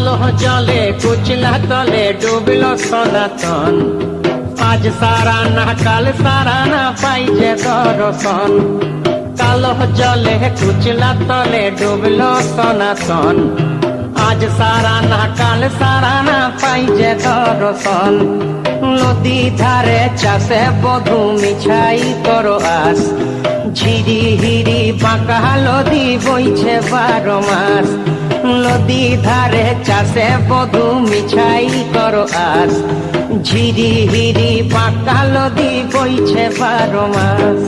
কালো জলে কুচলা তলে ডুবল সনাতন, আজ সারা না কাল সারা না পাই যে দর্শন। কালো জলে কুচলা তলে ডুবল সনাতন, আজ সারা না কাল সারা না পাই যে দর্শন। নদী ধারে চাষে বধু মিছাই তোর আস, ঝিরি হিরি বাঁকা নদী বইছে 12 মাস। নদী ধারে চাষে বধু মিছাই তোর আস, ঝিরি হিরি বাঁকা নদী বইছে 12 মাস।